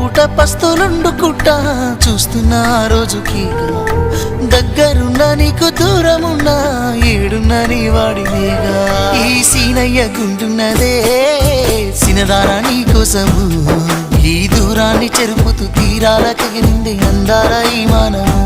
పూట పస్తులుండుకుంటా చూస్తున్నా ఆ రోజుకి దగ్గరున్నా నీకు దూరమున్నా ఏడున్నా నీ వాడినేగా ఈ సీనయ్య గుంటున్నదే సినదారా నీ కోసము ఈ దూరాన్ని చెరుపుతూ తీరాలకి నిండి అందాల ఈ మానము